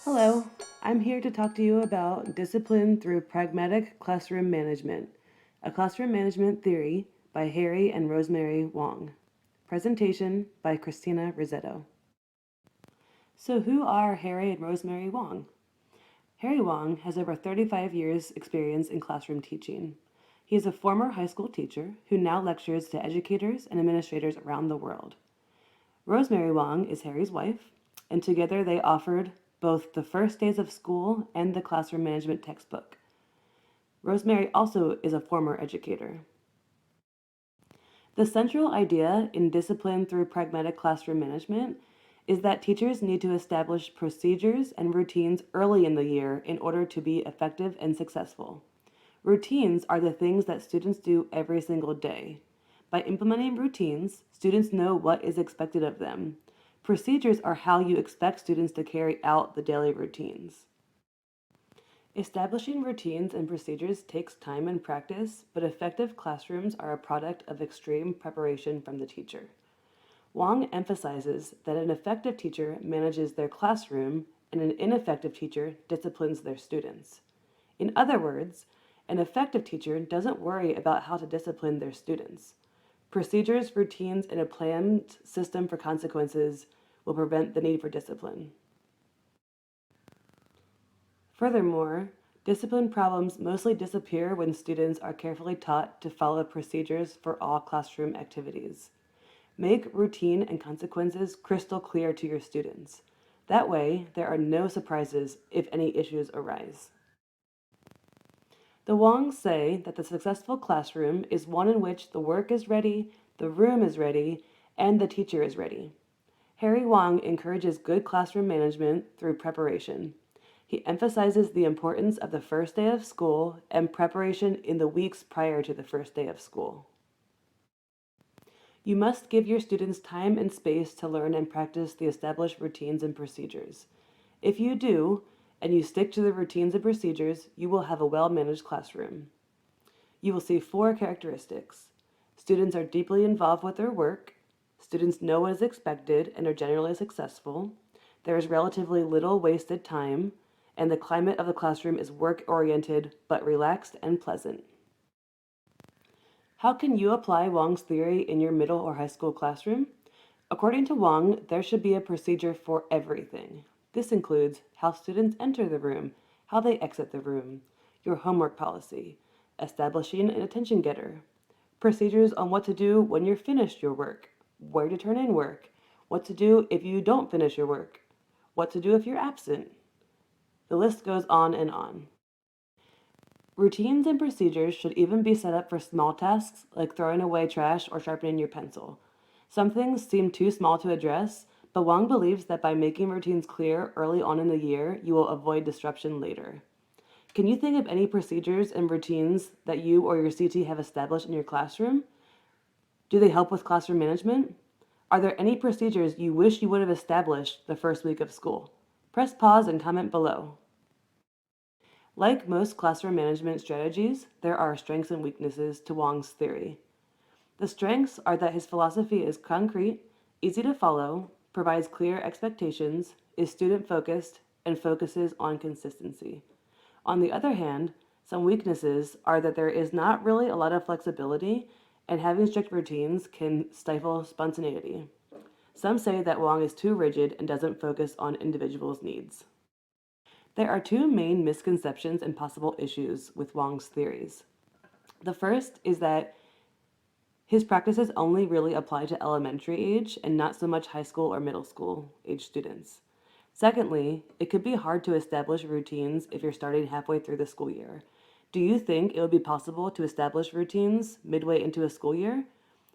Hello, I'm here to talk to you about discipline through pragmatic classroom management, a classroom management theory by Harry and Rosemary Wong. Presentation by Christina Rossetto. So, who are Harry and Rosemary Wong? Harry Wong has over 35 years' experience in classroom teaching. He is a former high school teacher who now lectures to educators and administrators around the world. Rosemary Wong is Harry's wife, and together they offered both the first days of school and the classroom management textbook. Rosemary also is a former educator. The central idea in discipline through pragmatic classroom management is that teachers need to establish procedures and routines early in the year in order to be effective and successful. Routines are the things that students do every single day. By implementing routines, students know what is expected of them. Procedures are how you expect students to carry out the daily routines. Establishing routines and procedures takes time and practice, but effective classrooms are a product of extreme preparation from the teacher. Wong emphasizes that an effective teacher manages their classroom and an ineffective teacher disciplines their students. In other words, an effective teacher doesn't worry about how to discipline their students. Procedures, routines, and a planned system for consequences will prevent the need for discipline. Furthermore, discipline problems mostly disappear when students are carefully taught to follow procedures for all classroom activities. Make routine and consequences crystal clear to your students. That way, there are no surprises if any issues arise. The Wongs say that the successful classroom is one in which the work is ready, the room is ready, and the teacher is ready. Harry Wong encourages good classroom management through preparation. He emphasizes the importance of the first day of school and preparation in the weeks prior to the first day of school. You must give your students time and space to learn and practice the established routines and procedures. If you do, and you stick to the routines and procedures, you will have a well-managed classroom. You will see four characteristics. Students are deeply involved with their work. Students know what is expected and are generally successful. There is relatively little wasted time, and the climate of the classroom is work-oriented but relaxed and pleasant. How can you apply Wong's theory in your middle or high school classroom? According to Wong, there should be a procedure for everything. This includes how students enter the room, how they exit the room, your homework policy, establishing an attention getter, procedures on what to do when you're finished your work, where to turn in work, what to do if you don't finish your work, what to do if you're absent. The list goes on and on. Routines and procedures should even be set up for small tasks like throwing away trash or sharpening your pencil. Some things seem too small to address, but Wong believes that by making routines clear early on in the year, you will avoid disruption later. Can you think of any procedures and routines that you or your CT have established in your classroom? Do they help with classroom management? Are there any procedures you wish you would have established the first week of school? Press pause and comment below. Like most classroom management strategies, there are strengths and weaknesses to Wong's theory. The strengths are that his philosophy is concrete, easy to follow, provides clear expectations, is student focused, and focuses on consistency. On the other hand, some weaknesses are that there is not really a lot of flexibility, and having strict routines can stifle spontaneity. Some say that Wong is too rigid and doesn't focus on individuals' needs. There are two main misconceptions and possible issues with Wong's theories. The first is that his practices only really apply to elementary age and not so much high school or middle school age students. Secondly, it could be hard to establish routines if you're starting halfway through the school year. Do you think it would be possible to establish routines midway into a school year?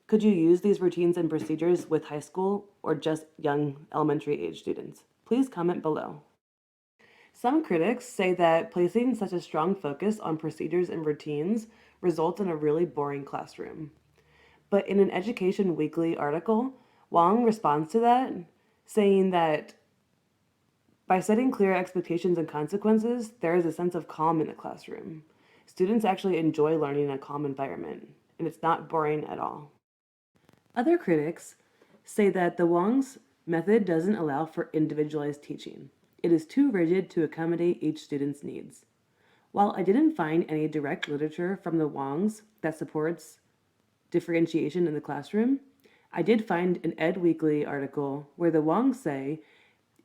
Could you use these routines and procedures with high school or just young elementary age students? Please comment below. Some critics say that placing such a strong focus on procedures and routines results in a really boring classroom. But in an Education Weekly article, Wong responds to that, saying that by setting clear expectations and consequences, there is a sense of calm in the classroom. Students actually enjoy learning in a calm environment, and it's not boring at all. Other critics say that the Wong's method doesn't allow for individualized teaching. It is too rigid to accommodate each student's needs. While I didn't find any direct literature from the Wongs that supports differentiation in the classroom, I did find an Ed Weekly article where the Wongs say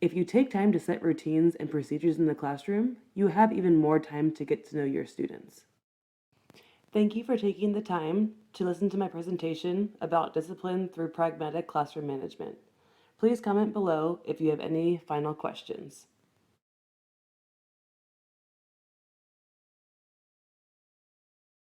if you take time to set routines and procedures in the classroom, you have even more time to get to know your students. Thank you for taking the time to listen to my presentation about discipline through pragmatic classroom management. Please comment below if you have any final questions.